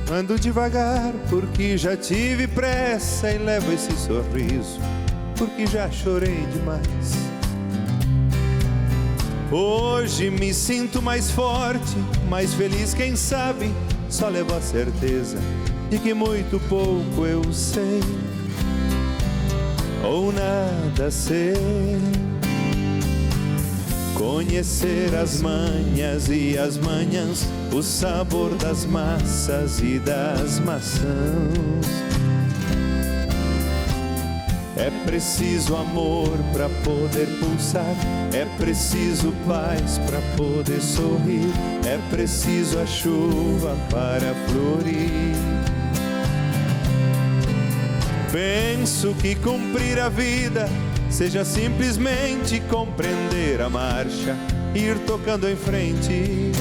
Ando devagar porque já tive pressa e levo esse sorriso porque já chorei demais. Hoje me sinto mais forte, mais feliz, quem sabe só levo a certeza de que muito pouco eu sei, ou nada sei. Conhecer as manhas e as manhãs, o sabor das massas e das maçãs. É preciso amor para poder pulsar, é preciso paz para poder sorrir, é preciso a chuva para florir. Penso que cumprir a vida seja simplesmente compreender a marcha, ir tocando em frente.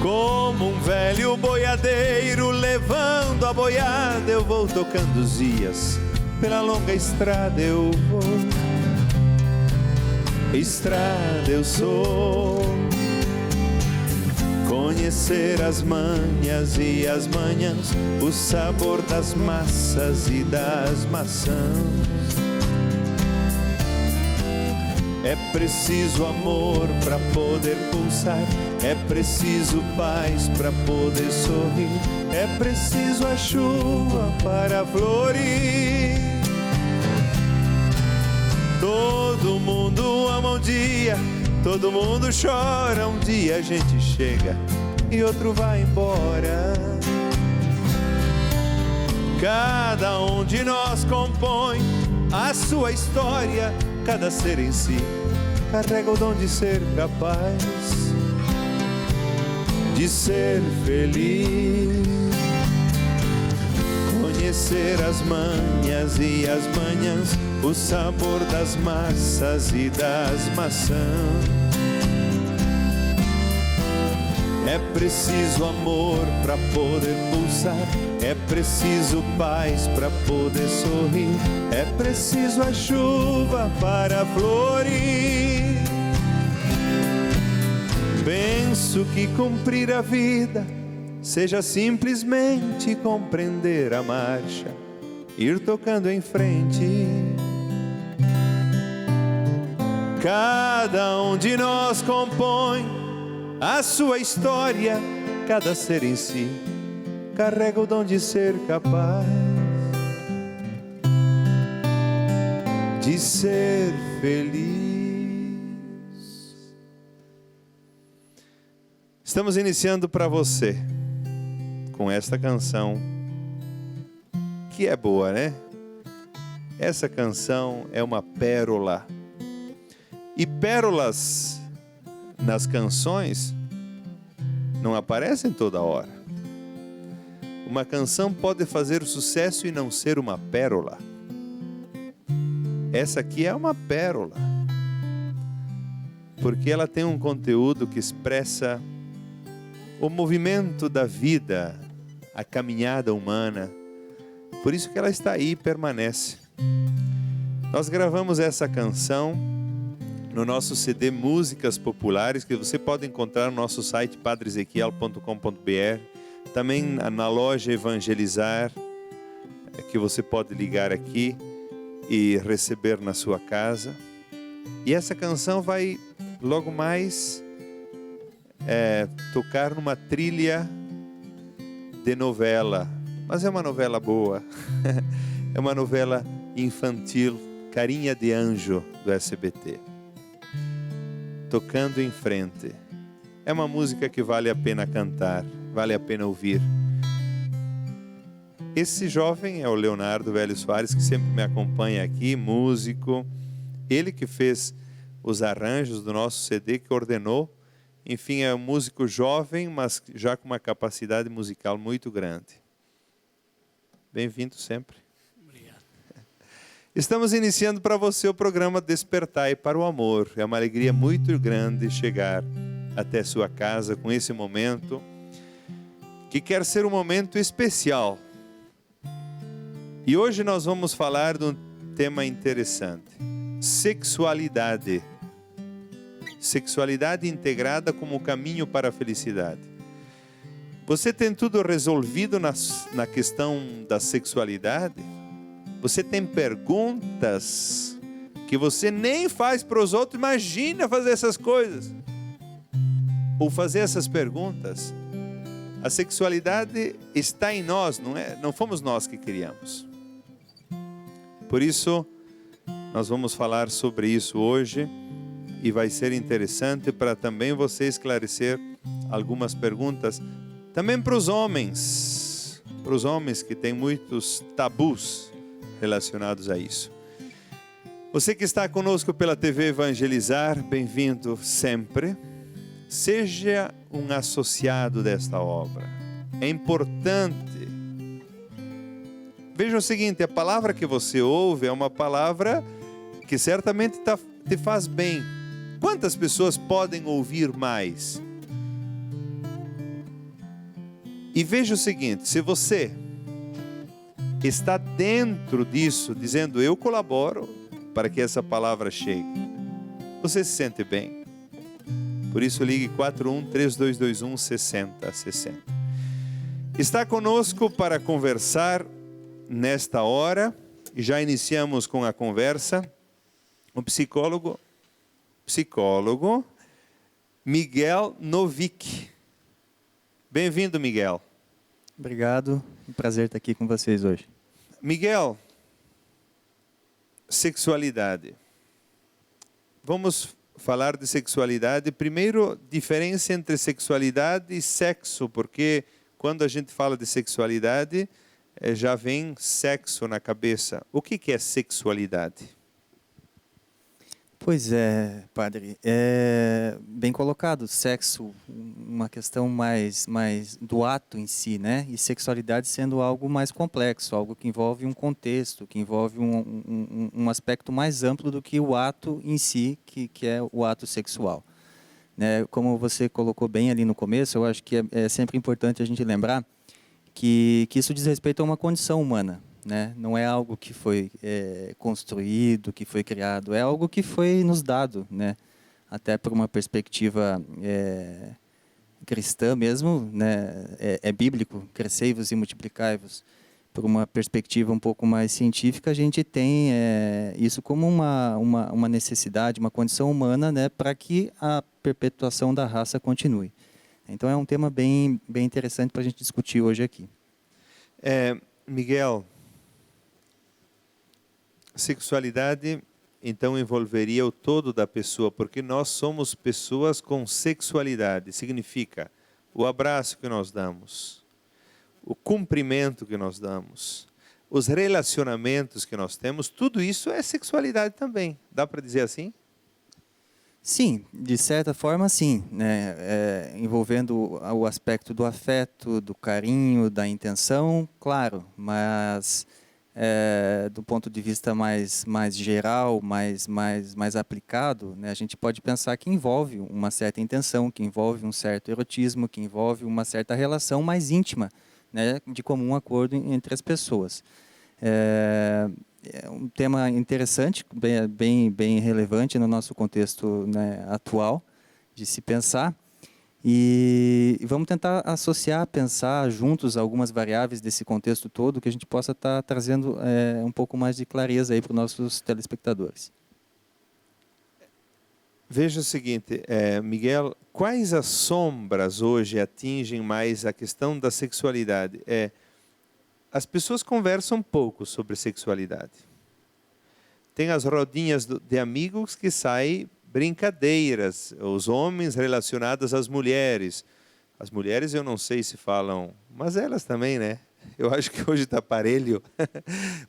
Como um velho boiadeiro levando a boiada, eu vou tocando os dias, pela longa estrada eu vou. Estrada eu sou. Conhecer as manhas e as manhãs, o sabor das massas e das maçãs. É preciso amor para poder pulsar, é preciso paz para poder sorrir, é preciso a chuva para florir. Todo mundo ama um dia, todo mundo chora, um dia a gente chega e outro vai embora. Cada um de nós compõe a sua história, cada ser em si carrega o dom de ser capaz de ser feliz. Conhecer as manhas e as manhãs, o sabor das massas e das maçãs. É preciso amor para poder pulsar, é preciso paz para poder sorrir, é preciso a chuva para florir. Penso que cumprir a vida seja simplesmente compreender a marcha, ir tocando em frente. Cada um de nós compõe a sua história, cada ser em si carrega o dom de ser capaz de ser feliz. Estamos iniciando para você com esta canção que é boa, né? Essa canção é uma pérola. E pérolas nas canções não aparecem toda hora. Uma canção pode fazer sucesso e não ser uma pérola. Essa aqui é uma pérola, porque ela tem um conteúdo que expressa o movimento da vida, a caminhada humana. Por isso que ela está aí e permanece. Nós gravamos essa canção no nosso CD Músicas Populares, que você pode encontrar no nosso site padreezequiel.com.br, também na loja Evangelizar, que você pode ligar aqui e receber na sua casa. E essa canção vai logo mais tocar numa trilha de novela, mas é uma novela boa, é uma novela infantil, Carinha de Anjo, do SBT. Tocando em frente. É uma música que vale a pena cantar, vale a pena ouvir. Esse jovem é o Leonardo Velho Soares, que sempre me acompanha aqui, músico. Ele que fez os arranjos do nosso CD, que ordenou. Enfim, é um músico jovem, mas já com uma capacidade musical muito grande. Bem-vindo sempre. Estamos iniciando para você o programa Despertai para o Amor. É uma alegria muito grande chegar até sua casa com esse momento, que quer ser um momento especial. E hoje nós vamos falar de um tema interessante: sexualidade. Sexualidade integrada como caminho para a felicidade. Você tem tudo resolvido na questão da sexualidade? Você tem perguntas que você nem faz para os outros? Imagina fazer essas coisas. Ou fazer essas perguntas. A sexualidade está em nós, não é? Não fomos nós que criamos. Por isso, nós vamos falar sobre isso hoje. E vai ser interessante para também você esclarecer algumas perguntas. Também para os homens que têm muitos tabus relacionados a isso. Você que está conosco pela TV Evangelizar, bem-vindo sempre. Seja um associado desta obra. É importante. Veja o seguinte, a palavra que você ouve é uma palavra que certamente te faz bem. Quantas pessoas podem ouvir mais? E veja o seguinte, se você está dentro disso, dizendo eu colaboro para que essa palavra chegue, você se sente bem. Por isso ligue 41-3221-6060. Está conosco para conversar nesta hora, e já iniciamos com a conversa, o psicólogo Miguel Novick. Bem-vindo, Miguel. Obrigado, um prazer estar aqui com vocês hoje. Miguel, sexualidade. Vamos falar de sexualidade. Primeiro, diferença entre sexualidade e sexo, porque quando a gente fala de sexualidade, já vem sexo na cabeça. O que é sexualidade? Pois é, padre, é bem colocado, sexo, uma questão mais do ato em si, né? E sexualidade sendo algo mais complexo, algo que envolve um contexto, que envolve um aspecto mais amplo do que o ato em si, que é o ato sexual. Né? Como você colocou bem ali no começo, eu acho que é sempre importante a gente lembrar que isso diz respeito a uma condição humana. Né? Não é algo que foi construído, que foi criado, é algo que foi nos dado, né? Até por uma perspectiva cristã mesmo, né? É bíblico, crescei-vos e multiplicai-vos. Por uma perspectiva um pouco mais científica, a gente tem isso como uma necessidade, uma condição humana, né? Para que a perpetuação da raça continue. Então é um tema bem interessante para a gente discutir hoje aqui. Miguel, sexualidade, então, envolveria o todo da pessoa, porque nós somos pessoas com sexualidade. Significa o abraço que nós damos, o cumprimento que nós damos, os relacionamentos que nós temos, tudo isso é sexualidade também. Dá para dizer assim? Sim, de certa forma sim, né? Envolvendo o aspecto do afeto, do carinho, da intenção, claro, mas do ponto de vista mais geral, mais aplicado, né, a gente pode pensar que envolve uma certa intenção, que envolve um certo erotismo, que envolve uma certa relação mais íntima, né, de comum acordo entre as pessoas. É um tema interessante, bem relevante no nosso contexto, né, atual, de se pensar. E vamos tentar associar, pensar juntos algumas variáveis desse contexto todo, que a gente possa estar trazendo um pouco mais de clareza aí para os nossos telespectadores. Veja o seguinte, Miguel, quais as sombras hoje atingem mais a questão da sexualidade? As pessoas conversam pouco sobre sexualidade. Tem as rodinhas de amigos que saem brincadeiras, os homens relacionados às mulheres. As mulheres eu não sei se falam, mas elas também, né? Eu acho que hoje está parelho,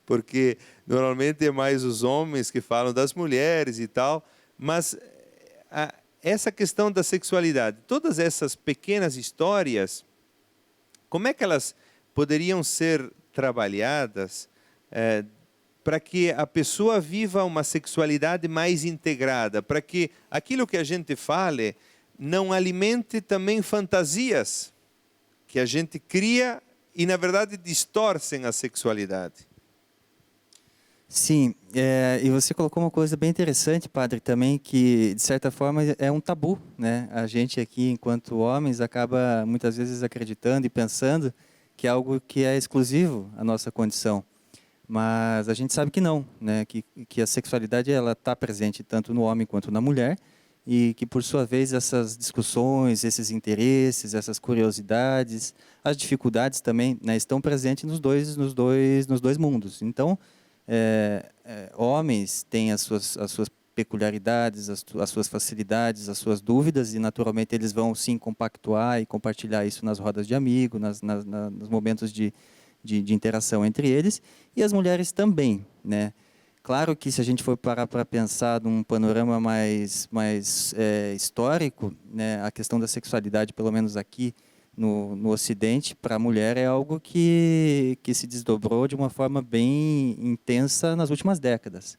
porque normalmente é mais os homens que falam das mulheres e tal, mas essa questão da sexualidade, todas essas pequenas histórias, como é que elas poderiam ser trabalhadas para que a pessoa viva uma sexualidade mais integrada, para que aquilo que a gente fale não alimente também fantasias que a gente cria e, na verdade, distorcem a sexualidade? Sim, e você colocou uma coisa bem interessante, padre, também, que de certa forma é um tabu, né? A gente aqui, enquanto homens, acaba muitas vezes acreditando e pensando que é algo que é exclusivo à nossa condição, mas a gente sabe que não, né? Que a sexualidade ela está presente tanto no homem quanto na mulher e que por sua vez essas discussões, esses interesses, essas curiosidades, as dificuldades também, né, estão presentes nos dois mundos. Então homens têm as suas peculiaridades, as suas facilidades, as suas dúvidas, e naturalmente eles vão sim compactuar e compartilhar isso nas rodas de amigos, nos momentos de interação entre eles, e as mulheres também, né? Claro que se a gente for parar para pensar num panorama mais histórico, né, a questão da sexualidade, pelo menos aqui no Ocidente, para a mulher é algo que se desdobrou de uma forma bem intensa nas últimas décadas,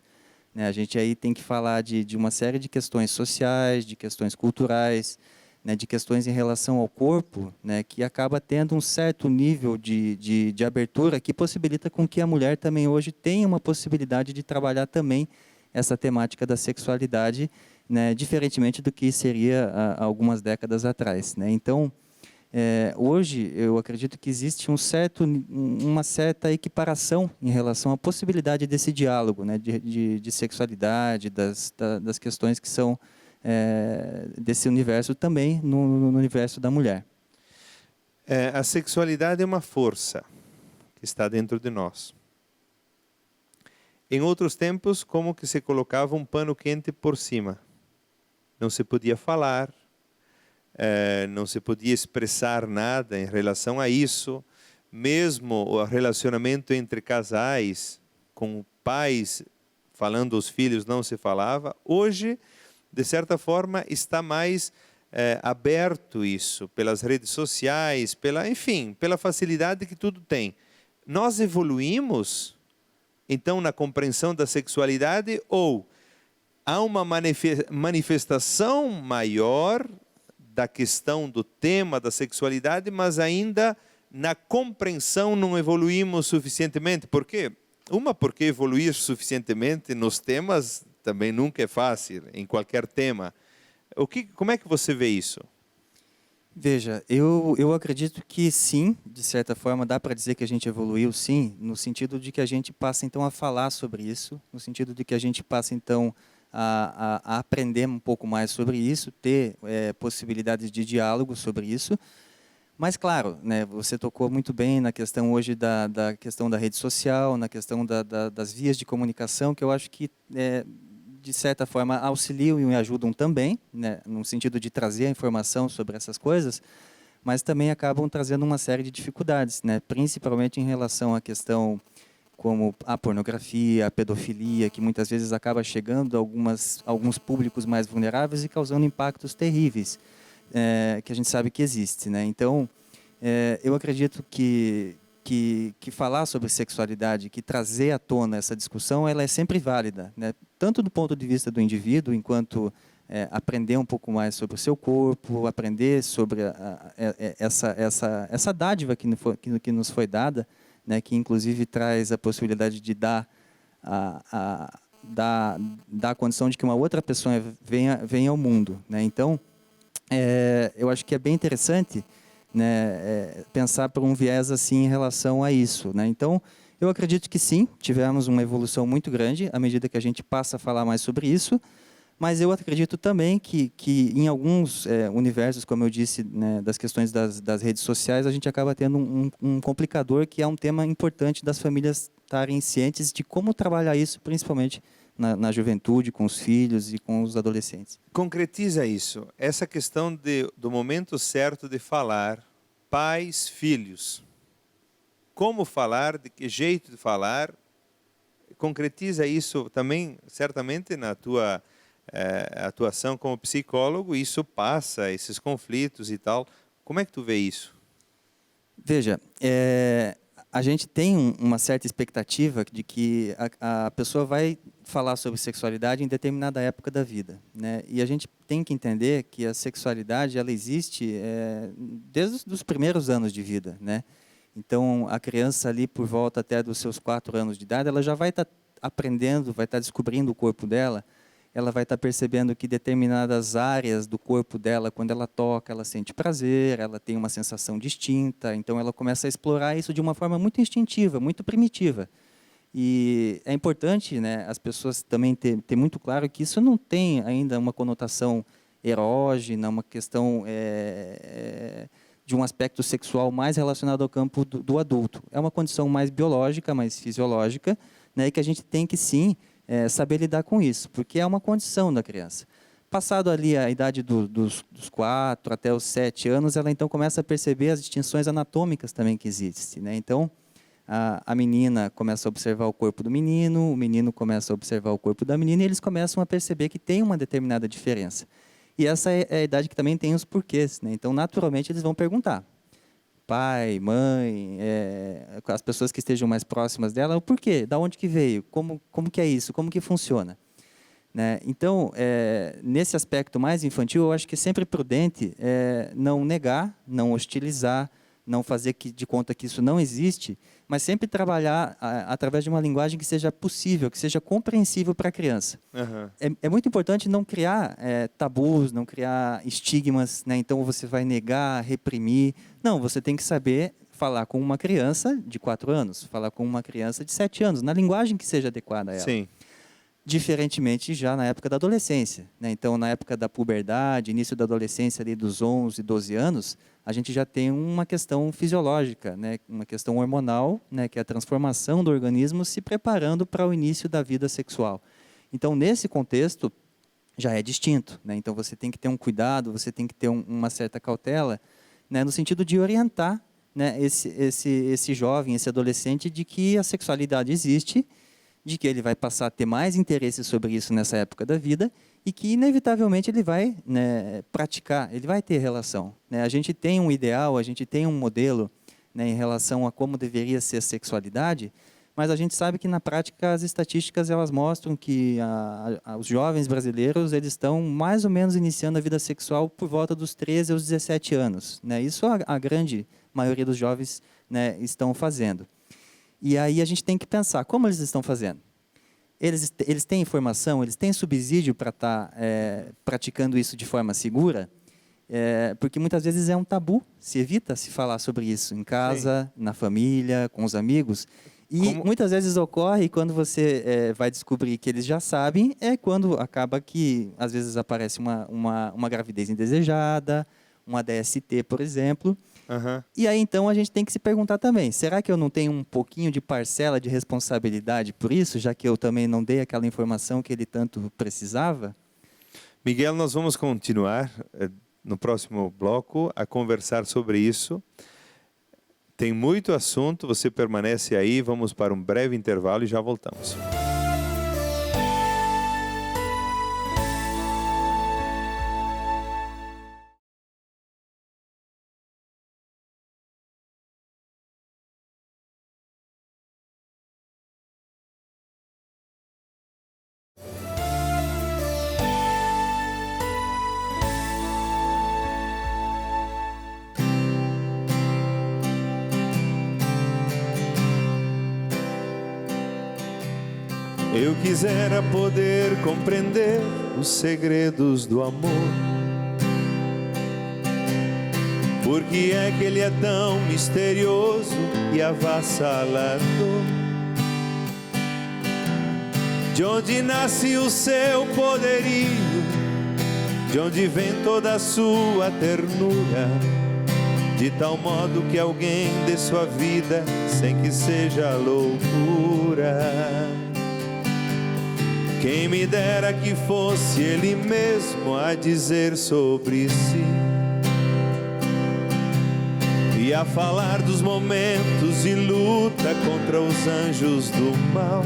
né? A gente aí tem que falar de uma série de questões sociais, de questões culturais, né, de questões em relação ao corpo, né, que acaba tendo um certo nível de abertura que possibilita com que a mulher também hoje tenha uma possibilidade de trabalhar também essa temática da sexualidade, né, diferentemente do que seria há algumas décadas atrás, né? Então, hoje eu acredito que existe uma certa equiparação em relação à possibilidade desse diálogo, né, de sexualidade, das questões que são desse universo também no universo da mulher. A sexualidade é uma força que está dentro de nós. Em outros tempos, como que se colocava um pano quente por cima. Não se podia falar, não se podia expressar nada em relação a isso. Mesmo o relacionamento entre casais, com pais falando aos filhos, não se falava. Hoje, de certa forma, está mais aberto isso, pelas redes sociais, enfim, pela facilidade que tudo tem. Nós evoluímos, então, na compreensão da sexualidade, ou há uma manifestação maior da questão do tema da sexualidade, mas ainda na compreensão não evoluímos suficientemente. Por quê? Porque evoluir suficientemente nos temas também nunca é fácil, em qualquer tema. Como é que você vê isso? Veja, eu acredito que sim, de certa forma dá para dizer que a gente evoluiu sim, no sentido de que a gente passa então a falar sobre isso, no sentido de que a gente passa então a aprender um pouco mais sobre isso, ter possibilidades de diálogo sobre isso. Mas claro, né, você tocou muito bem na questão hoje da questão da rede social, na questão das vias de comunicação, que eu acho que de certa forma auxiliam e ajudam também, né, no sentido de trazer a informação sobre essas coisas, mas também acabam trazendo uma série de dificuldades, né, principalmente em relação à questão como a pornografia, a pedofilia, que muitas vezes acaba chegando a alguns públicos mais vulneráveis e causando impactos terríveis, que a gente sabe que existe, né? Então, eu acredito que falar sobre sexualidade, que trazer à tona essa discussão, ela é sempre válida, né? Tanto do ponto de vista do indivíduo, enquanto aprender um pouco mais sobre o seu corpo, aprender sobre essa dádiva que nos foi dada, né? Que inclusive traz a possibilidade de dar a condição de que uma outra pessoa venha ao mundo, né? Então, eu acho que é bem interessante, né, pensar por um viés assim em relação a isso, né? Então, eu acredito que sim, tivemos uma evolução muito grande à medida que a gente passa a falar mais sobre isso, mas eu acredito também que em alguns universos, como eu disse, né, das questões das redes sociais, a gente acaba tendo um complicador que é um tema importante das famílias estarem cientes de como trabalhar isso, principalmente na juventude, com os filhos e com os adolescentes. Concretiza isso, essa questão do momento certo de falar, pais, filhos. Como falar, de que jeito de falar, concretiza isso também, certamente, na tua atuação como psicólogo, isso passa, esses conflitos e tal. Como é que tu vê isso? Veja, a gente tem uma certa expectativa de que a pessoa vai falar sobre sexualidade em determinada época da vida, né? E a gente tem que entender que a sexualidade ela existe desde os primeiros anos de vida, né? Então, a criança ali por volta até dos seus 4 anos de idade, ela já vai estar aprendendo, vai estar descobrindo o corpo dela, ela vai estar percebendo que determinadas áreas do corpo dela, quando ela toca, ela sente prazer, ela tem uma sensação distinta, então ela começa a explorar isso de uma forma muito instintiva, muito primitiva. E é importante, né, as pessoas também ter muito claro que isso não tem ainda uma conotação erógena, uma questão de um aspecto sexual mais relacionado ao campo do adulto. É uma condição mais biológica, mais fisiológica, né, e que a gente tem que, sim, saber lidar com isso, porque é uma condição da criança. Passado ali a idade dos 4 até os 7 anos, ela então começa a perceber as distinções anatômicas também que existem, né? Então, a menina começa a observar o corpo do menino, o menino começa a observar o corpo da menina, e eles começam a perceber que tem uma determinada diferença. E essa é a idade que também tem os porquês, né? Então, naturalmente, eles vão perguntar. Pai, mãe, as pessoas que estejam mais próximas dela, o porquê, da onde que veio, como que é isso, como que funciona. Né? Então, nesse aspecto mais infantil, eu acho que é sempre prudente não negar, não hostilizar, não fazer de conta que isso não existe, mas sempre trabalhar através de uma linguagem que seja possível, que seja compreensível para a criança. Uhum. É muito importante não criar tabus, não criar estigmas, né? Então você vai negar, reprimir. Não, você tem que saber falar com uma criança de 4 anos, falar com uma criança de 7 anos, na linguagem que seja adequada a ela. Sim. Diferentemente já na época da adolescência, né? Então, na época da puberdade, início da adolescência, ali dos 11, 12 anos, a gente já tem uma questão fisiológica, né? Uma questão hormonal, né? Que é a transformação do organismo se preparando para o início da vida sexual. Então, nesse contexto, já é distinto, né? Então, você tem que ter um cuidado, você tem que ter uma certa cautela, né? No sentido de orientar, né? esse jovem, esse adolescente, de que a sexualidade existe, de que ele vai passar a ter mais interesse sobre isso nessa época da vida e que, inevitavelmente, ele vai, né, praticar, ele vai ter relação. Né? A gente tem um ideal, a gente tem um modelo, né, em relação a como deveria ser a sexualidade, mas a gente sabe que, na prática, as estatísticas elas mostram que os jovens brasileiros eles estão mais ou menos iniciando a vida sexual por volta dos 13 aos 17 anos. Né? Isso a grande maioria dos jovens, né, estão fazendo. E aí a gente tem que pensar, como eles estão fazendo? Eles têm informação, eles têm subsídio para estar praticando isso de forma segura? Porque muitas vezes é um tabu, se evita se falar sobre isso em casa, sim, na família, com os amigos. E muitas vezes ocorre, quando você vai descobrir que eles já sabem, é quando acaba que, às vezes, aparece uma gravidez indesejada, uma DST, por exemplo. Uhum. E aí, então, a gente tem que se perguntar também, será que eu não tenho um pouquinho de parcela de responsabilidade por isso, já que eu também não dei aquela informação que ele tanto precisava? Miguel, nós vamos continuar no próximo bloco a conversar sobre isso. Tem muito assunto, você permanece aí, vamos para um breve intervalo e já voltamos. Eu quisera poder compreender os segredos do amor. Por que é que ele é tão misterioso e avassalador? De onde nasce o seu poderio? De onde vem toda a sua ternura? De tal modo que alguém dê sua vida sem que seja loucura. Quem me dera que fosse ele mesmo a dizer sobre si e a falar dos momentos de luta contra os anjos do mal.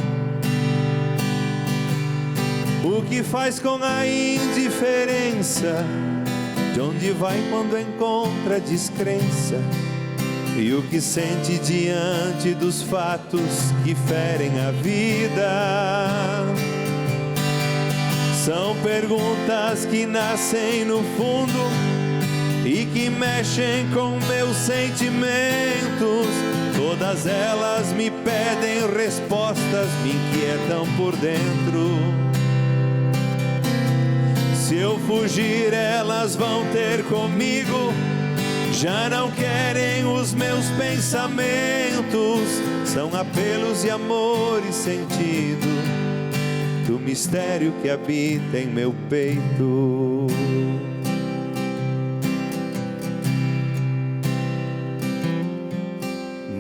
O que faz com a indiferença, de onde vai quando encontra descrença, e o que sente diante dos fatos que ferem a vida. São perguntas que nascem no fundo e que mexem com meus sentimentos, Todas elas me pedem respostas, me inquietam por dentro. Se eu fugir, elas vão ter comigo. Já não querem os meus pensamentos. São apelos de amor e sentido do mistério que habita em meu peito.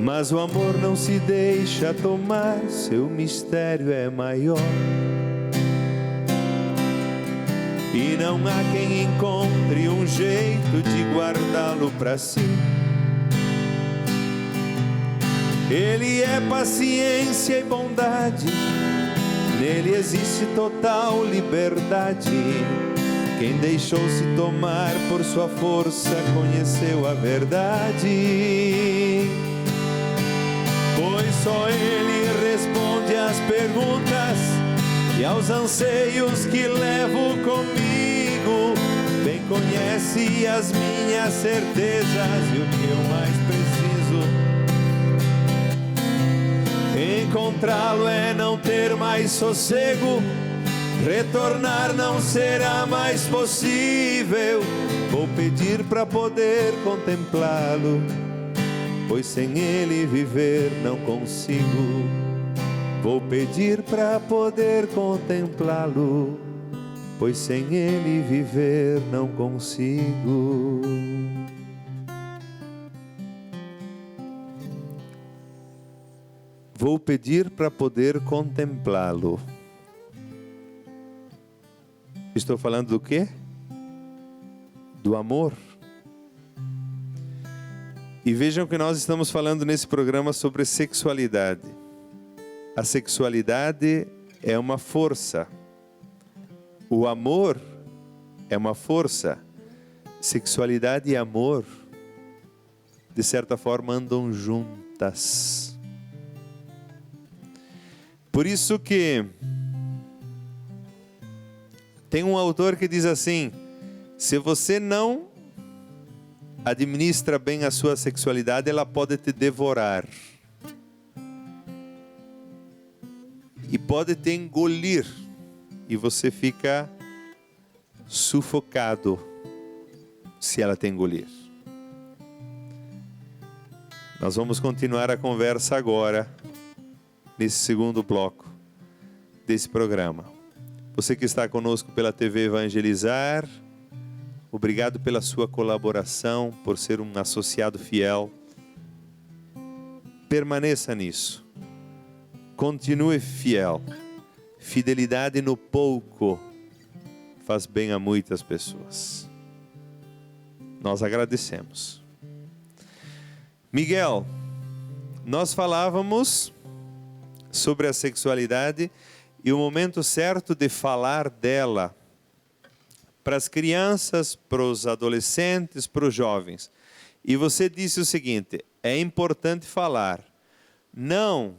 Mas o amor não se deixa tomar, seu mistério é maior. E não há quem encontre um jeito de guardá-lo para si. Ele é paciência e bondade, nele existe total liberdade. Quem deixou-se tomar por sua força conheceu a verdade. Pois só ele responde às perguntas e aos anseios que levo comigo. Bem conhece as minhas certezas e o que eu mais preciso. Encontrá-lo é não ter mais sossego, retornar não será mais possível. Vou pedir para poder contemplá-lo, pois sem ele viver não consigo. Vou pedir para poder contemplá-lo, pois sem ele viver não consigo. Vou pedir para poder contemplá-lo. Estou falando do quê? Do amor. E vejam que nós estamos falando nesse programa sobre sexualidade. A sexualidade é uma força. O amor é uma força. Sexualidade e amor, de certa forma, andam juntas. Por isso que tem um autor que diz assim: se você não administra bem a sua sexualidade, ela pode te devorar. E pode te engolir. E você fica sufocado se ela te engolir. Nós vamos continuar a conversa agora, nesse segundo bloco desse programa. Você que está conosco pela TV Evangelizar, obrigado pela sua colaboração, por ser um associado fiel. Permaneça nisso. Continue fiel. Fidelidade no pouco faz bem a muitas pessoas. Nós agradecemos. Miguel, nós falávamos sobre a sexualidade e o momento certo de falar dela para as crianças, para os adolescentes, para os jovens. E você disse o seguinte: é importante falar, não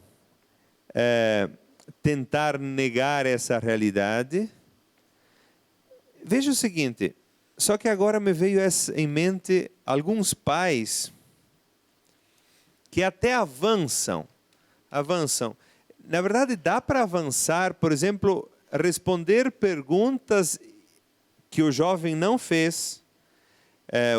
tentar negar essa realidade. Veja o seguinte, só que agora me veio em mente alguns pais que até avançam. Na verdade, dá para avançar, por exemplo, responder perguntas que o jovem não fez,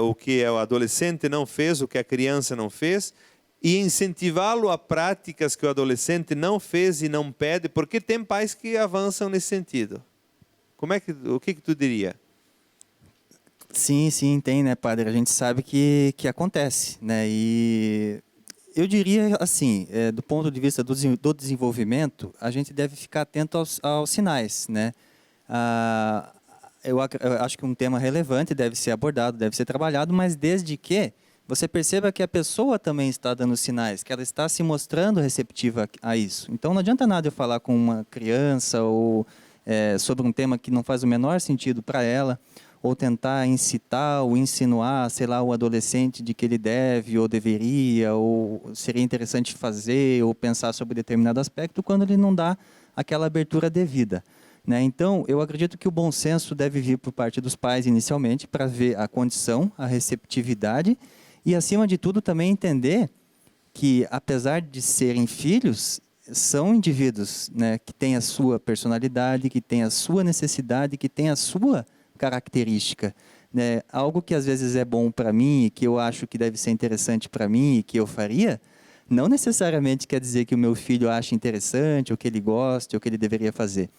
o que o adolescente não fez, o que a criança não fez, e incentivá-lo a práticas que o adolescente não fez e não pede, porque tem pais que avançam nesse sentido. O que tu diria? Sim, tem, né, padre? A gente sabe que acontece, né? E eu diria assim, do ponto de vista do desenvolvimento, a gente deve ficar atento aos sinais, né? Eu acho que um tema relevante deve ser abordado, deve ser trabalhado, mas desde que você perceba que a pessoa também está dando sinais, que ela está se mostrando receptiva a isso. Então não adianta nada eu falar com uma criança ou sobre um tema que não faz o menor sentido para ela, ou tentar incitar ou insinuar, sei lá, o adolescente de que ele deve ou deveria, ou seria interessante fazer ou pensar sobre determinado aspecto, quando ele não dá aquela abertura devida, né? Então, eu acredito que o bom senso deve vir por parte dos pais inicialmente, para ver a condição, a receptividade, e acima de tudo também entender que, apesar de serem filhos, são indivíduos, né, que têm a sua personalidade, que têm a sua necessidade, que têm a sua característica. Né? Algo que às vezes é bom para mim, e que eu acho que deve ser interessante para mim e que eu faria, não necessariamente quer dizer que o meu filho ache interessante, ou que ele goste, ou que ele deveria fazer.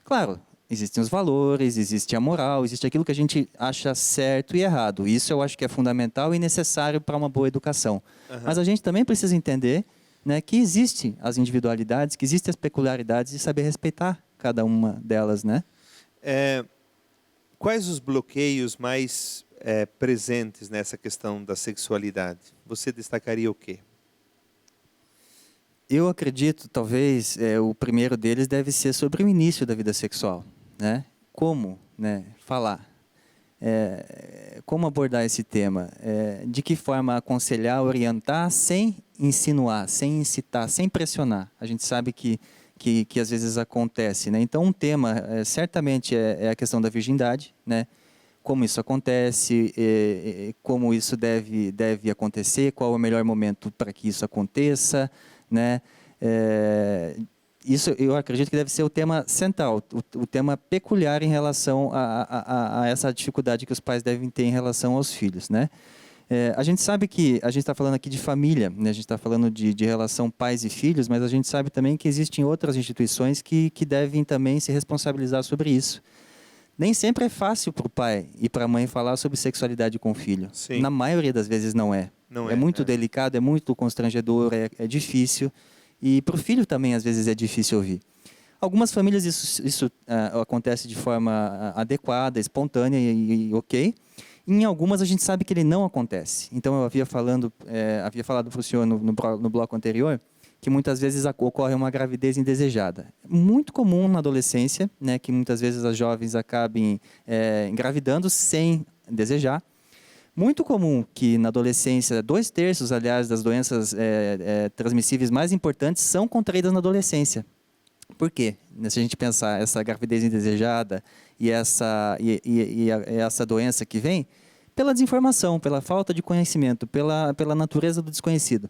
Claro, existem os valores, existe a moral, existe aquilo que a gente acha certo e errado. Isso eu acho que é fundamental e necessário para uma boa educação. Mas a gente também precisa entender, né, que existem as individualidades, que existem as peculiaridades e saber respeitar cada uma delas, né? Quais os bloqueios mais presentes nessa questão da sexualidade? Você destacaria o quê? Eu acredito, talvez, o primeiro deles deve ser sobre o início da vida sexual, né? Como, né, falar, como abordar esse tema, de que forma aconselhar, orientar, sem insinuar, sem incitar, sem pressionar. A gente sabe que às vezes acontece, né? Então, um tema certamente é a questão da virgindade, né? Como isso acontece, como isso deve acontecer, qual é o melhor momento para que isso aconteça, né? Isso eu acredito que deve ser o tema central, o tema peculiar em relação a essa dificuldade que os pais devem ter em relação aos filhos, né? A gente sabe que a gente está falando aqui de família, né? A gente está falando de relação pais e filhos, mas a gente sabe também que existem outras instituições que devem também se responsabilizar sobre isso. Nem sempre é fácil para o pai e para a mãe falar sobre sexualidade com o filho. Sim. Na maioria das vezes não é. É muito delicado, é muito constrangedor, é difícil. E para o filho também, às vezes, é difícil ouvir. Algumas famílias isso acontece de forma adequada, espontânea e ok. Em algumas a gente sabe que ele não acontece. Então eu havia falado para o senhor no bloco anterior que muitas vezes ocorre uma gravidez indesejada. Muito comum na adolescência, né, que muitas vezes as jovens acabem engravidando sem desejar. Muito comum que na adolescência, 2/3, aliás, das doenças transmissíveis mais importantes são contraídas na adolescência. Por quê? Se a gente pensar essa gravidez indesejada e essa doença que vem, pela desinformação, pela falta de conhecimento, pela natureza do desconhecido.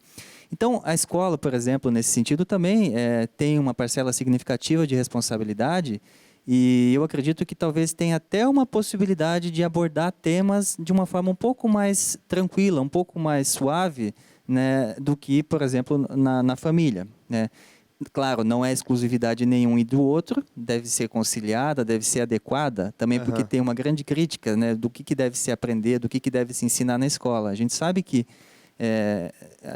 Então, a escola, por exemplo, nesse sentido, também tem uma parcela significativa de responsabilidade e eu acredito que talvez tenha até uma possibilidade de abordar temas de uma forma um pouco mais tranquila, um pouco mais suave, né, do que, por exemplo, na família, né? Claro, não é exclusividade nenhum e do outro, deve ser conciliada, deve ser adequada, também porque tem uma grande crítica, né, do que deve se aprender, do que deve se ensinar na escola. A gente sabe que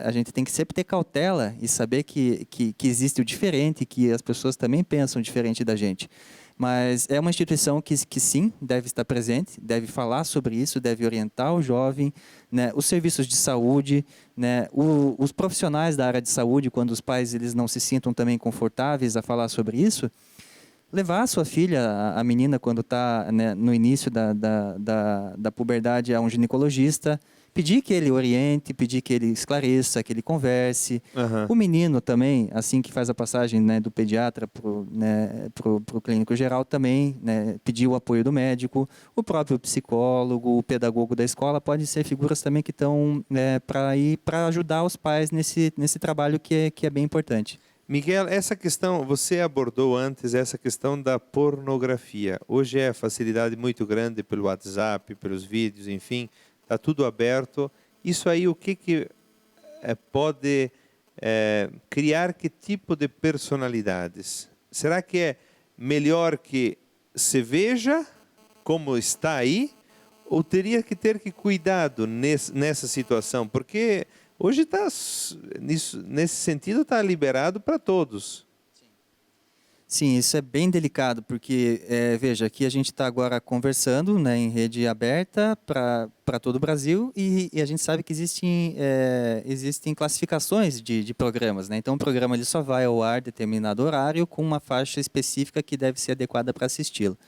a gente tem que sempre ter cautela e saber que existe o diferente, que as pessoas também pensam diferente da gente. Mas é uma instituição que sim, deve estar presente, deve falar sobre isso, deve orientar o jovem, né, os serviços de saúde, né, os profissionais da área de saúde, quando os pais eles não se sintam também confortáveis a falar sobre isso, levar a sua filha, a menina, quando está, né, no início da puberdade, a um ginecologista, pedir que ele oriente, pedir que ele esclareça, que ele converse. O menino também, assim que faz a passagem, né, do pediatra para o clínico geral, também, né, pedir o apoio do médico. O próprio psicólogo, o pedagogo da escola, podem ser figuras também que estão para ajudar os pais nesse trabalho que é bem importante. Miguel, essa questão, você abordou antes essa questão da pornografia. Hoje é facilidade muito grande pelo WhatsApp, pelos vídeos, enfim, está tudo aberto. Isso aí, o que pode criar que tipo de personalidades? Será que é melhor que se veja como está aí? Ou teria que ter cuidado nessa situação? Porque hoje nesse sentido está liberado para todos. Sim, isso é bem delicado, porque, veja, aqui a gente está agora conversando, né, em rede aberta para todo o Brasil e a gente sabe que existem classificações de programas, né? Então, o programa ele só vai ao ar em determinado horário com uma faixa específica que deve ser adequada para assisti-lo.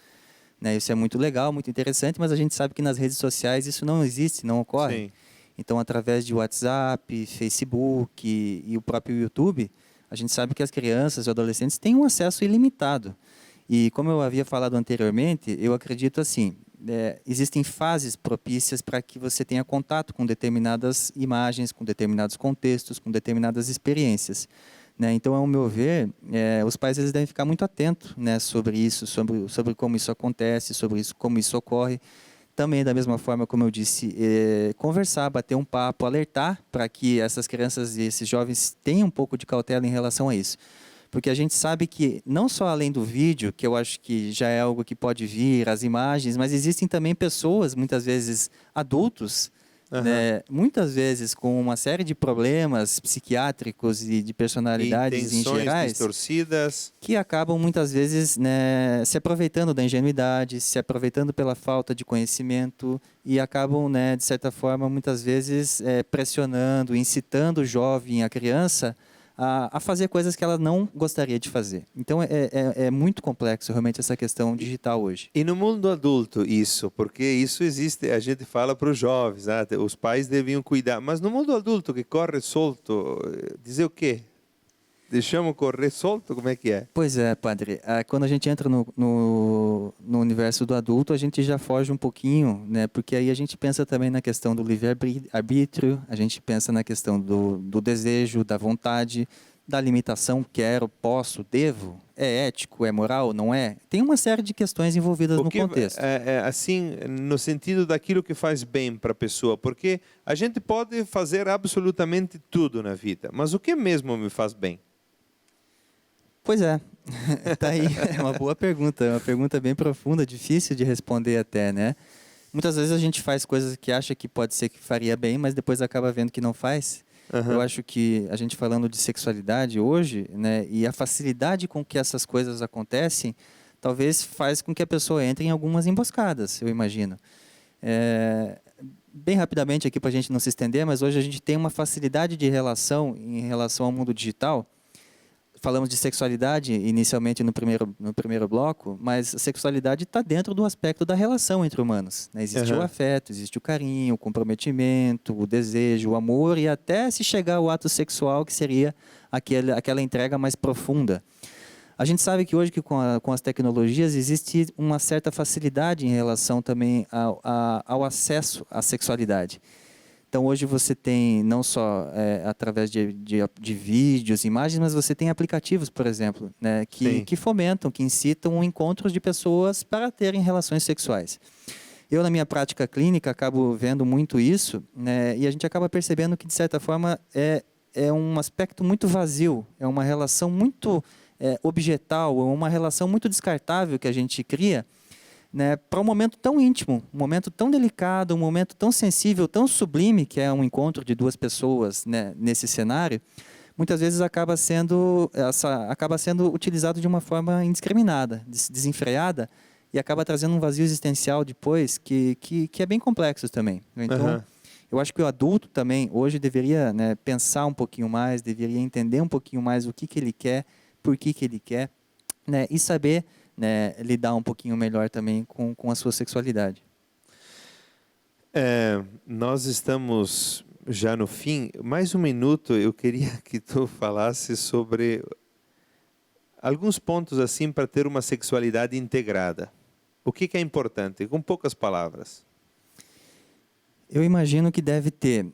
Né? Isso é muito legal, muito interessante, mas a gente sabe que nas redes sociais isso não existe, não ocorre. Sim. Então, através de WhatsApp, Facebook e o próprio YouTube, a gente sabe que as crianças e adolescentes têm um acesso ilimitado. E como eu havia falado anteriormente, eu acredito assim, existem fases propícias para que você tenha contato com determinadas imagens, com determinados contextos, com determinadas experiências. Né? Então, ao meu ver, os pais eles devem ficar muito atentos, né, sobre isso, sobre como isso acontece, sobre isso, como isso ocorre. Também, da mesma forma, como eu disse, conversar, bater um papo, alertar para que essas crianças e esses jovens tenham um pouco de cautela em relação a isso. Porque a gente sabe que, não só além do vídeo, que eu acho que já é algo que pode vir, as imagens, mas existem também pessoas, muitas vezes adultos, né, muitas vezes com uma série de problemas psiquiátricos e de personalidades em Intenções gerais, distorcidas. que acabam muitas vezes, né, se aproveitando da ingenuidade, se aproveitando pela falta de conhecimento e acabam, né, de certa forma, muitas vezes pressionando, incitando o jovem, a criança, a fazer coisas que ela não gostaria de fazer. Então é muito complexo realmente essa questão digital hoje. E no mundo adulto isso, porque isso existe, a gente fala para os jovens, os pais deviam cuidar, mas no mundo adulto que corre solto, dizer o quê? Deixamos correr solto? Como é que é? Pois é, padre. Quando a gente entra no universo do adulto, a gente já foge um pouquinho, né? Porque aí a gente pensa também na questão do livre-arbítrio, a gente pensa na questão do desejo, da vontade, da limitação, quero, posso, devo, é ético, é moral, não é? Tem uma série de questões envolvidas no contexto. Assim, no sentido daquilo que faz bem para a pessoa, porque a gente pode fazer absolutamente tudo na vida, mas o que mesmo me faz bem? Pois é, tá aí, é uma boa pergunta, é uma pergunta bem profunda, difícil de responder até, né? Muitas vezes a gente faz coisas que acha que pode ser que faria bem, mas depois acaba vendo que não faz. Eu acho que a gente falando de sexualidade hoje, né, e a facilidade com que essas coisas acontecem, talvez faz com que a pessoa entre em algumas emboscadas, eu imagino. Bem rapidamente aqui para a gente não se estender, mas hoje a gente tem uma facilidade de relação em relação ao mundo digital. Falamos de sexualidade inicialmente no primeiro bloco, mas a sexualidade está dentro do aspecto da relação entre humanos. Né? Existe o afeto, existe o carinho, o comprometimento, o desejo, o amor e até se chegar ao ato sexual, que seria aquela entrega mais profunda. A gente sabe que hoje com as tecnologias existe uma certa facilidade em relação também ao acesso à sexualidade. Então, hoje você tem, não só através de vídeos, imagens, mas você tem aplicativos, por exemplo, né, que fomentam, que incitam encontros de pessoas para terem relações sexuais. Eu, na minha prática clínica, acabo vendo muito isso, né, e a gente acaba percebendo que, de certa forma, é um aspecto muito vazio, é uma relação muito objetal, é uma relação muito descartável que a gente cria, né, para um momento tão íntimo, um momento tão delicado, um momento tão sensível, tão sublime, que é um encontro de duas pessoas, né, nesse cenário, muitas vezes acaba sendo utilizado de uma forma indiscriminada, desenfreada, e acaba trazendo um vazio existencial depois que é bem complexo também. Então, eu acho que o adulto também hoje deveria, né, pensar um pouquinho mais, deveria entender um pouquinho mais o que ele quer, por que ele quer, né, e saber, né, lidar um pouquinho melhor também com a sua sexualidade. Nós estamos já no fim. Mais um minuto, eu queria que tu falasse sobre alguns pontos assim para ter uma sexualidade integrada. O que é importante? Com poucas palavras. Eu imagino que deve ter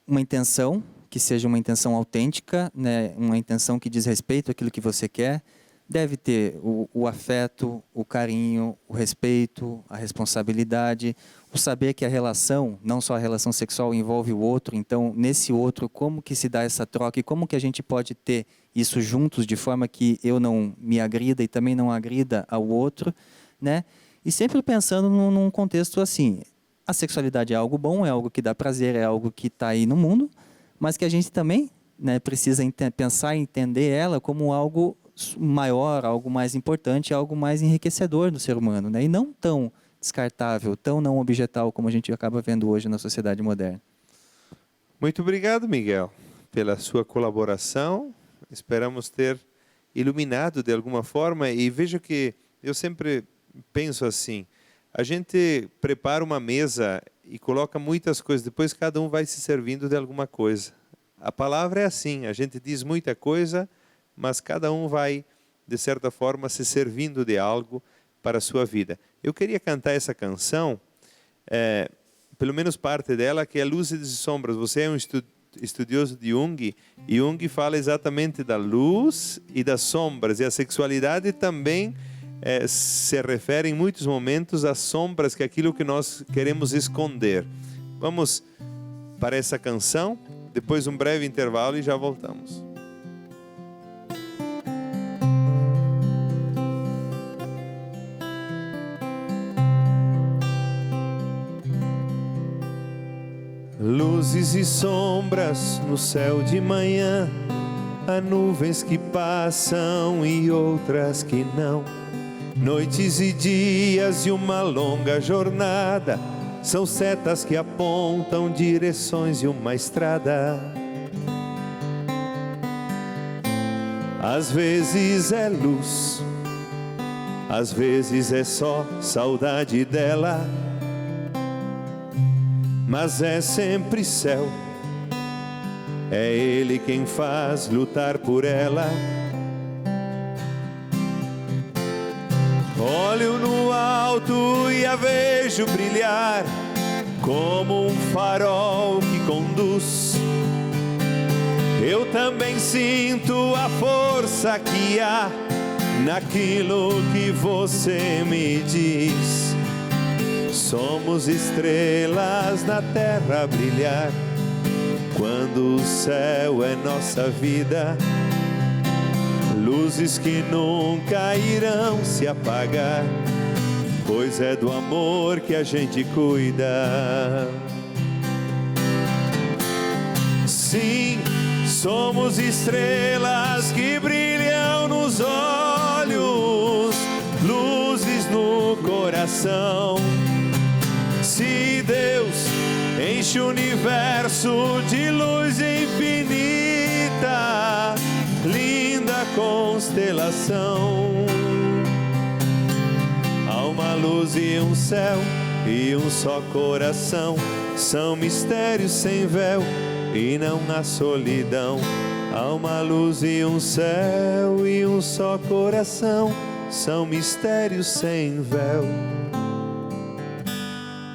uma intenção, que seja uma intenção autêntica, né, uma intenção que diz respeito àquilo que você quer. Deve ter o afeto, o carinho, o respeito, a responsabilidade, o saber que a relação, não só a relação sexual, envolve o outro. Então, nesse outro, como que se dá essa troca e como que a gente pode ter isso juntos de forma que eu não me agrida e também não agrida ao outro, né? E sempre pensando num contexto assim, a sexualidade é algo bom, é algo que dá prazer, é algo que está aí no mundo, mas que a gente também, né, precisa pensar e entender ela como algo maior, algo mais importante, algo mais enriquecedor do ser humano, né? E não tão descartável, tão não objetal como a gente acaba vendo hoje na sociedade moderna. Muito obrigado, Miguel, pela sua colaboração. Esperamos ter iluminado de alguma forma, e vejo que eu sempre penso assim, a gente prepara uma mesa e coloca muitas coisas, depois cada um vai se servindo de alguma coisa. A palavra é assim, a gente diz muita coisa, mas cada um vai, de certa forma, se servindo de algo para a sua vida. Eu queria cantar essa canção, pelo menos parte dela, que é Luzes e Sombras. Você é um estudioso de Jung, e Jung fala exatamente da luz e das sombras, e a sexualidade também se refere em muitos momentos às sombras, que é aquilo que nós queremos esconder. Vamos para essa canção, depois um breve intervalo e já voltamos. Luzes e sombras no céu de manhã, há nuvens que passam e outras que não. Noites e dias e uma longa jornada, são setas que apontam direções e uma estrada. Às vezes é luz, às vezes é só saudade dela, mas é sempre céu, é Ele quem faz lutar por ela. Olho no alto e a vejo brilhar, como um farol que conduz. Eu também sinto a força que há naquilo que você me diz. Somos estrelas na terra a brilhar, quando o céu é nossa vida. Luzes que nunca irão se apagar, pois é do amor que a gente cuida. Sim, somos estrelas que brilham nos olhos, luzes no coração. Se Deus enche o universo de luz infinita, linda constelação, há uma luz e um céu e um só coração, são mistérios sem véu e não há solidão. Há uma luz e um céu e um só coração, são mistérios sem véu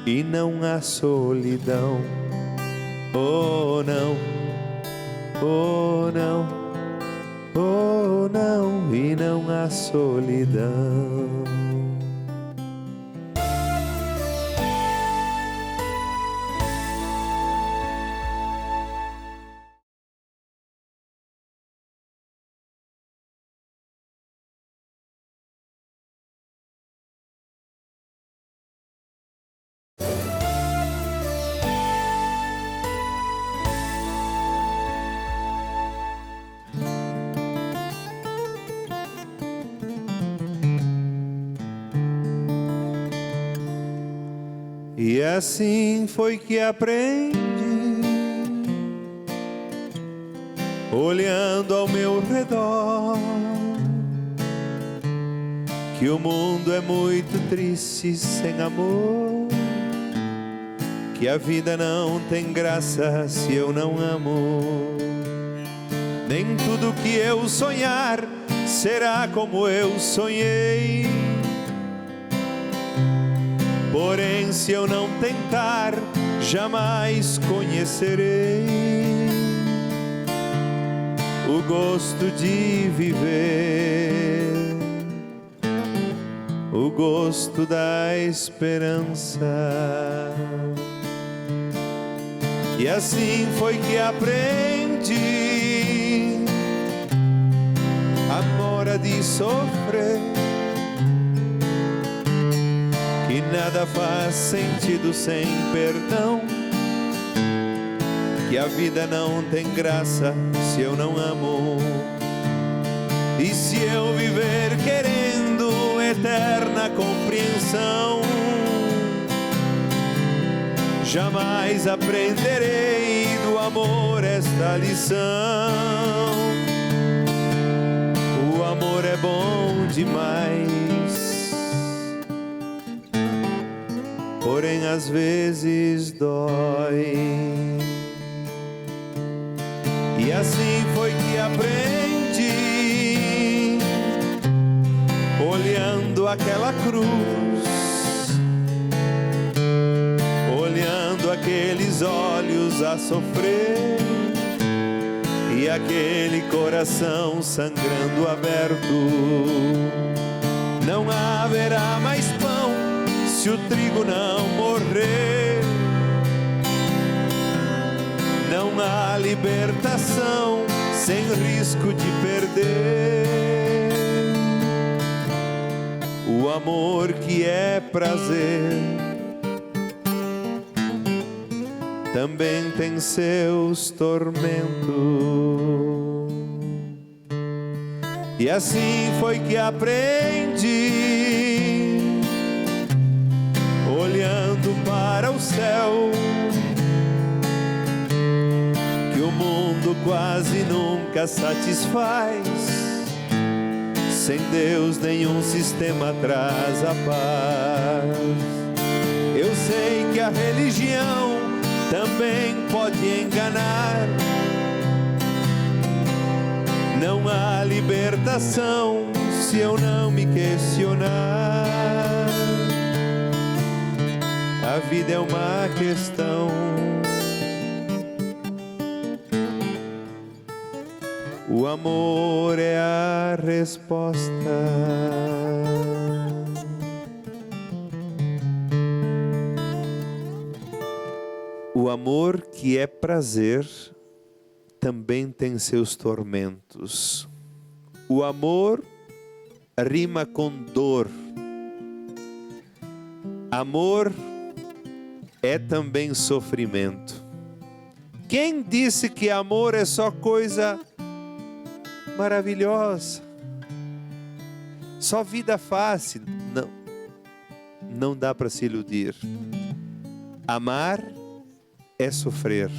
e não há solidão. Oh não, oh não, oh não, e não há solidão. E assim foi que aprendi, olhando ao meu redor, que o mundo é muito triste sem amor, que a vida não tem graça se eu não amo. Nem tudo que eu sonhar será como eu sonhei. Porém, se eu não tentar, jamais conhecerei o gosto de viver, o gosto da esperança. E assim foi que aprendi a hora de sofrer, que nada faz sentido sem perdão, que a vida não tem graça se eu não amo. E se eu viver querendo eterna compreensão, jamais aprenderei do amor esta lição. O amor é bom demais, porém às vezes dói. E assim foi que aprendi olhando aquela cruz, olhando aqueles olhos a sofrer e aquele coração sangrando aberto. Não haverá mais pão se o trigo não morrer. Não há libertação sem risco de perder. O amor que é prazer também tem seus tormentos. E assim foi que aprendi, olhando para o céu, que o mundo quase nunca satisfaz. Sem Deus nenhum sistema traz a paz. Eu sei que a religião também pode enganar. Não há libertação se eu não me questionar. A vida é uma questão. O amor é a resposta. O amor que é prazer também tem seus tormentos. O amor rima com dor. Amor é também sofrimento. Quem disse que amor é só coisa maravilhosa, só vida fácil? Não dá para se iludir. Amar é sofrer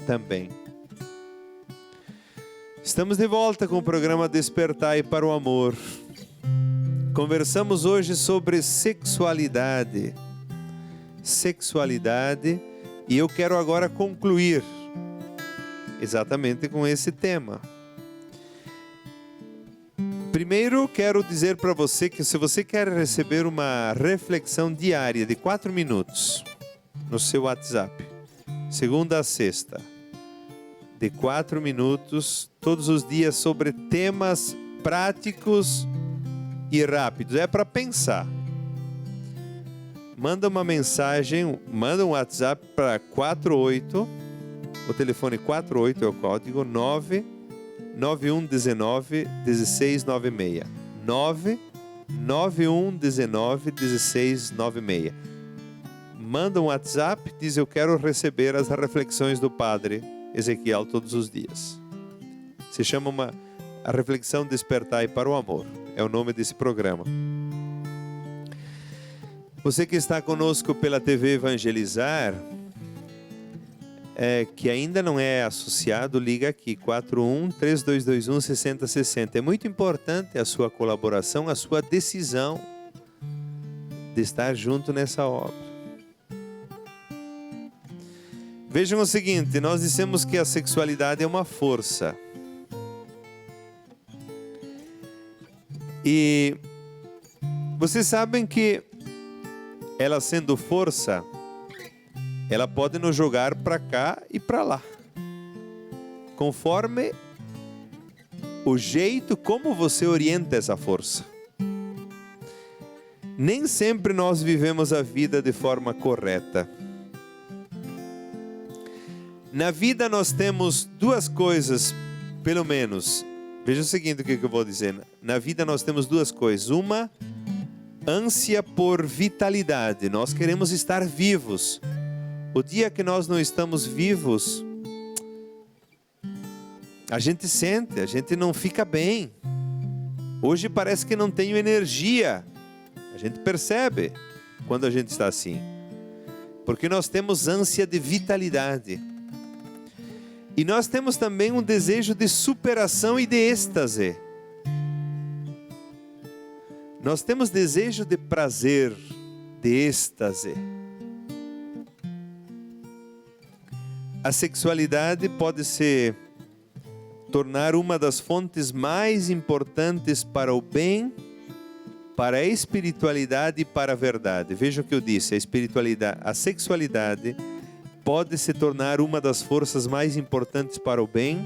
também. Estamos de volta com o programa Despertai para o Amor. Conversamos hoje sobre sexualidade. Sexualidade, e eu quero agora concluir exatamente com esse tema. Primeiro, quero dizer para você que se você quer receber uma reflexão diária de 4 minutos no seu WhatsApp, segunda a sexta, de 4 minutos, todos os dias, sobre temas práticos e rápidos, é para pensar. Manda uma mensagem, manda um WhatsApp para 48, o telefone 48 é o código 99119 1696. 99119 1696. Manda um WhatsApp, diz: eu quero receber as reflexões do Padre Ezequiel todos os dias. Se chama a reflexão Despertai para o Amor. É o nome desse programa. Você que está conosco pela TV Evangelizar, que ainda não é associado, liga aqui, 41-3221-6060. É muito importante a sua colaboração, a sua decisão de estar junto nessa obra. Vejam o seguinte, nós dissemos que a sexualidade é uma força. E vocês sabem que ela, sendo força, ela pode nos jogar para cá e para lá, conforme o jeito como você orienta essa força. Nem sempre nós vivemos a vida de forma correta. Na vida nós temos duas coisas, pelo menos. Veja o seguinte, o que eu vou dizer. Na vida nós temos duas coisas. Uma, ânsia por vitalidade. Nós queremos estar vivos. O dia que nós não estamos vivos, a gente sente, a gente não fica bem. Hoje parece que não tenho energia. A gente percebe quando a gente está assim. Porque nós temos ânsia de vitalidade. E nós temos também um desejo de superação e de êxtase. Nós temos desejo de prazer, de êxtase. A sexualidade pode se tornar uma das fontes mais importantes para o bem para a espiritualidade e para a verdade. Veja o que eu disse, a espiritualidade, a sexualidade pode se tornar uma das forças mais importantes para o bem,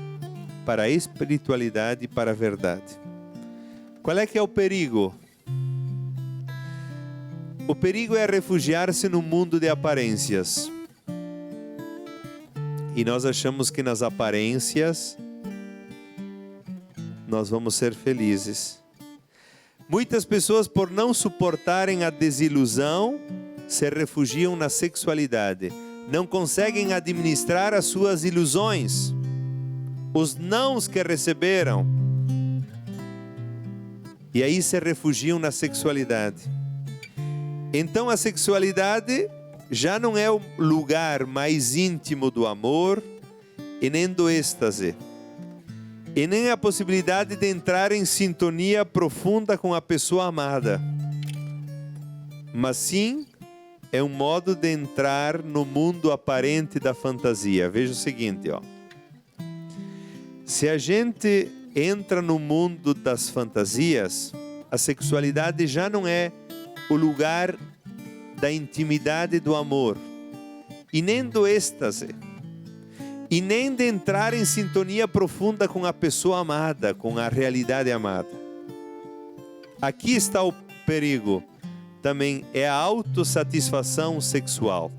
para a espiritualidade e para a verdade. Qual é que é o perigo? O perigo é refugiar-se num mundo de aparências. E nós achamos que nas aparências nós vamos ser felizes. Muitas pessoas, por não suportarem a desilusão, se refugiam na sexualidade. Não conseguem administrar as suas ilusões, os nãos que receberam. E aí se refugiam na sexualidade. Então a sexualidade já não é o lugar mais íntimo do amor e nem do êxtase. E nem a possibilidade de entrar em sintonia profunda com a pessoa amada. Mas sim, é um modo de entrar no mundo aparente da fantasia. Veja o seguinte, ó. Se a gente entra no mundo das fantasias, a sexualidade já não é o lugar da intimidade do amor, e nem do êxtase, e nem de entrar em sintonia profunda com a pessoa amada, com a realidade amada. Aqui está o perigo. Também é a autossatisfação sexual.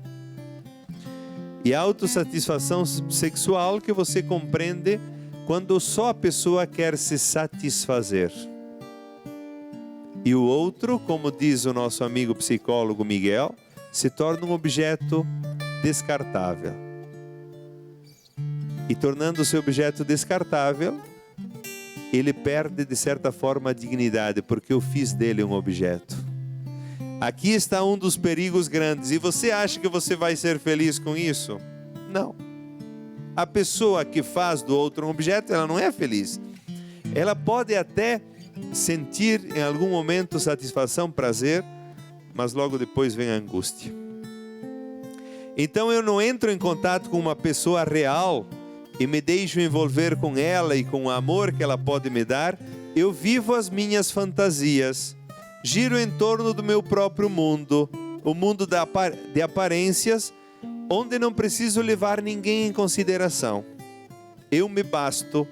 E a autossatisfação sexual que você compreende quando só a pessoa quer se satisfazer. E o outro, como diz o nosso amigo psicólogo Miguel, se torna um objeto descartável. E tornando-se objeto descartável, ele perde de certa forma a dignidade, porque eu fiz dele um objeto. Aqui está um dos perigos grandes. E você acha que você vai ser feliz com isso? Não. A pessoa que faz do outro um objeto, ela não é feliz. Ela pode até sentir em algum momento satisfação, prazer, mas logo depois vem a angústia. Então eu não entro em contato com uma pessoa real e me deixo envolver com ela e com o amor que ela pode me dar. Eu vivo as minhas fantasias, giro em torno do meu próprio mundo, o mundo de aparências, onde não preciso levar ninguém em consideração. Eu me basto,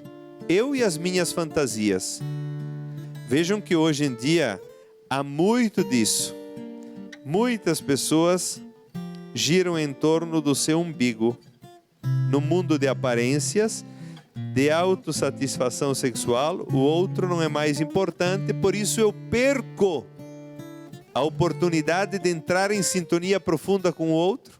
eu e as minhas fantasias. Vejam que hoje em dia há muito disso. Muitas pessoas giram em torno do seu umbigo, no mundo de aparências, de autossatisfação sexual. O outro não é mais importante, por isso eu perco a oportunidade de entrar em sintonia profunda com o outro.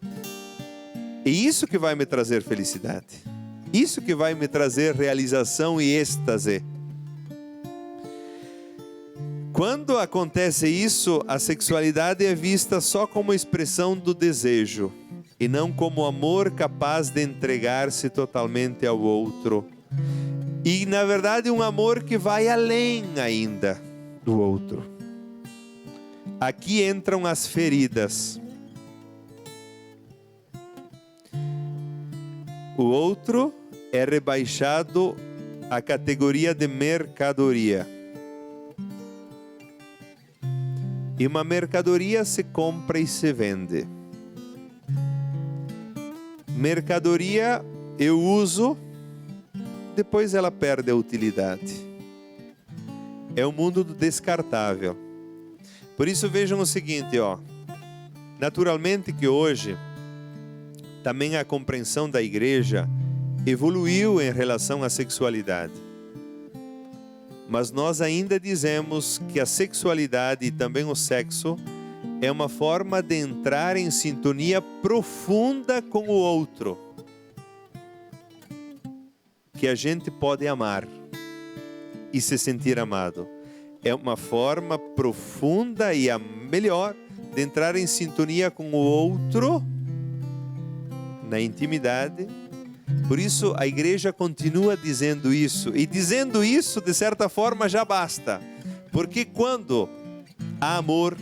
E isso que vai me trazer felicidade. Isso que vai me trazer realização e êxtase. Quando acontece isso, a sexualidade é vista só como expressão do desejo e não como amor capaz de entregar-se totalmente ao outro. E, na verdade, um amor que vai além ainda do outro. Aqui entram as feridas. O outro é rebaixado à categoria de mercadoria. E uma mercadoria se compra e se vende. Mercadoria eu uso, depois ela perde a utilidade. É o mundo do descartável. Por isso vejam o seguinte, ó. Naturalmente que hoje também a compreensão da igreja evoluiu em relação à sexualidade. Mas nós ainda dizemos que a sexualidade e também o sexo é uma forma de entrar em sintonia profunda com o outro, que a gente pode amar e se sentir amado. É uma forma profunda e a melhor de entrar em sintonia com o outro na intimidade. Por isso a igreja continua dizendo isso, e dizendo isso de certa forma já basta, porque quando há amor,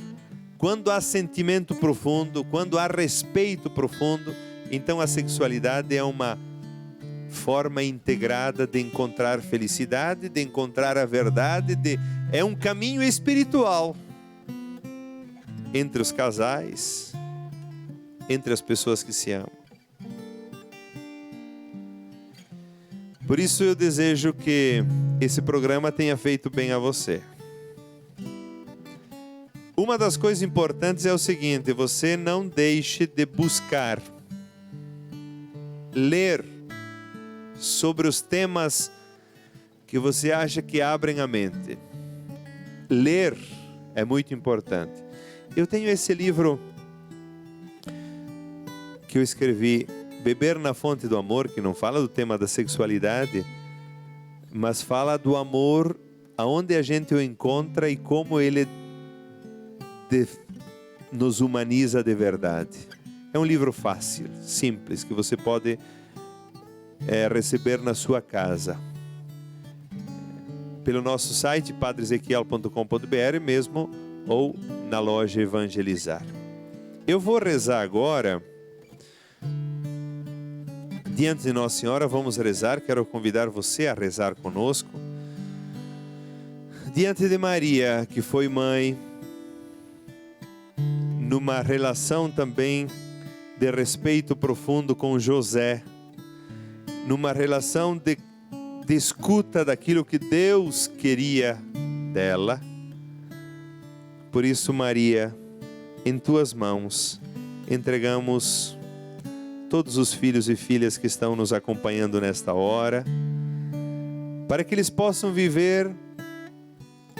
quando há sentimento profundo, quando há respeito profundo, então a sexualidade é uma forma integrada de encontrar felicidade, de encontrar a verdade, é um caminho espiritual. entre os casais, entre as pessoas que se amam. Por isso eu desejo que esse programa tenha feito bem a você. Uma das coisas importantes é o seguinte: você não deixe de buscar, ler sobre os temas que você acha que abrem a mente. Ler é muito importante. Eu tenho esse livro que eu escrevi, Beber na Fonte do Amor, que não fala do tema da sexualidade, mas fala do amor, aonde a gente o encontra e como ele nos humaniza de verdade. É um livro fácil, simples, que você pode receber na sua casa. Pelo nosso site, padreezequiel.com.br mesmo, ou na loja Evangelizar. Eu vou rezar agora. Diante de Nossa Senhora, vamos rezar. Quero convidar você a rezar conosco. Diante de Maria, que foi mãe, numa relação também de respeito profundo com José, numa relação de escuta daquilo que Deus queria dela. Por isso, Maria, em tuas mãos entregamos todos os filhos e filhas que estão nos acompanhando nesta hora, para que eles possam viver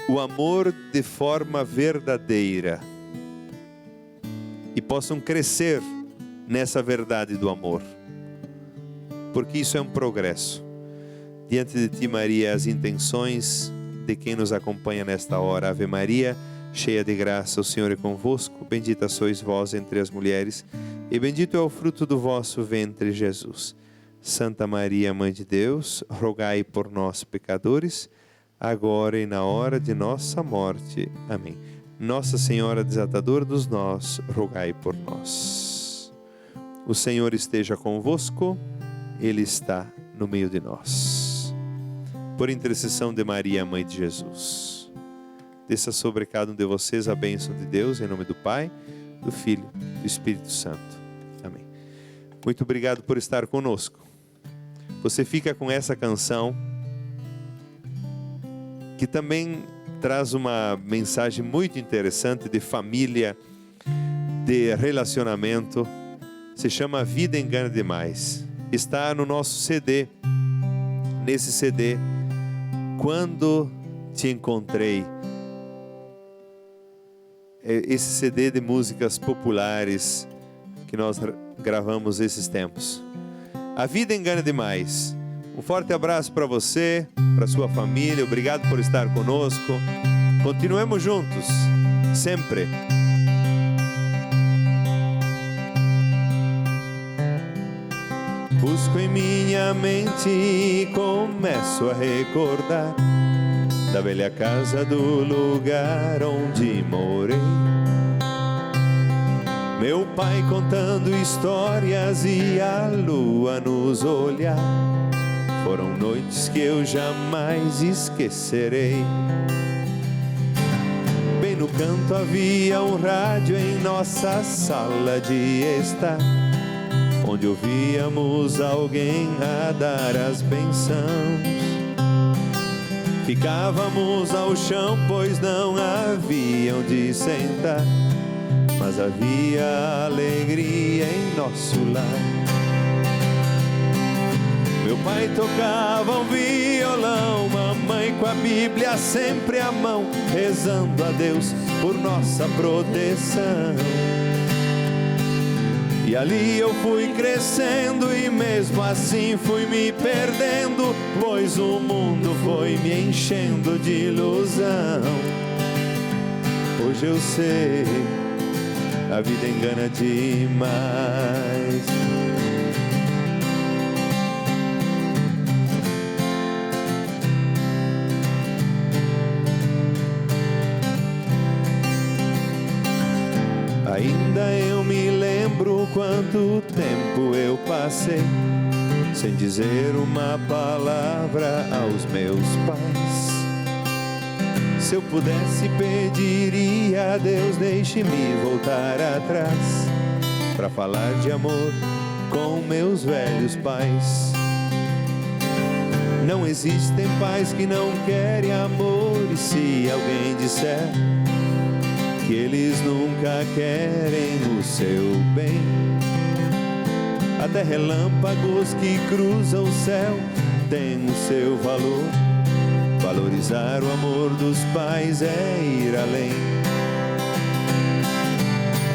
o amor de forma verdadeira e possam crescer nessa verdade do amor, porque isso é um progresso. Diante de ti, Maria, as intenções de quem nos acompanha nesta hora. Ave Maria, cheia de graça, o Senhor é convosco. Bendita sois vós entre as mulheres, e bendito é o fruto do vosso ventre, Jesus. Santa Maria, Mãe de Deus, rogai por nós, pecadores, agora e na hora de nossa morte. Amém. Nossa Senhora Desatadora dos Nós, rogai por nós. O Senhor esteja convosco, Ele está no meio de nós. Por intercessão de Maria, Mãe de Jesus, desça sobre cada um de vocês a bênção de Deus, em nome do Pai, do Filho e do Espírito Santo. Amém. Muito obrigado por estar conosco. Você fica com essa canção, que também traz uma mensagem muito interessante de família, de relacionamento. Se chama Vida Engana Demais. Está no nosso CD. Nesse CD, Quando Te Encontrei. Esse CD de músicas populares que nós gravamos esses tempos. A vida engana demais. Um forte abraço para você, para sua família. Obrigado por estar conosco. Continuemos juntos, sempre. Busco em minha mente e começo a recordar da velha casa do lugar onde morei. Meu pai contando histórias e a lua nos olhar. Foram noites que eu jamais esquecerei. Bem no canto havia um rádio em nossa sala de estar, onde ouvíamos alguém a dar as bênçãos. Ficávamos ao chão, pois não havia onde sentar, mas havia alegria em nosso lar. Meu pai tocava um violão, mamãe com a Bíblia sempre à mão, rezando a Deus por nossa proteção. E ali eu fui crescendo e mesmo assim fui me perdendo, pois o mundo foi me enchendo de ilusão. Hoje eu sei, a vida engana demais. Ainda eu me lembro quanto tempo eu passei sem dizer uma palavra aos meus pais, Se eu pudesse, pediria a Deus, deixe-me voltar atrás, para falar de amor com meus velhos pais. Não existem pais que não querem amor, e se alguém disser que eles nunca querem o seu bem, até relâmpagos que cruzam o céu têm o seu valor. Valorizar o amor dos pais é ir além.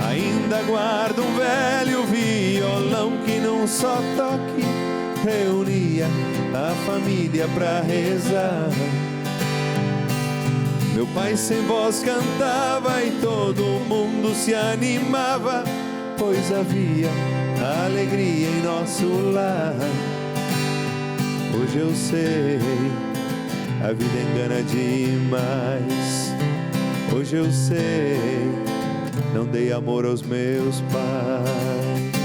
Ainda guardo um velho violão que num só toque reunia a família pra rezar. Meu pai sem voz cantava e todo mundo se animava, pois havia alegria em nosso lar. Hoje eu sei, a vida engana demais. Hoje eu sei, não dei amor aos meus pais.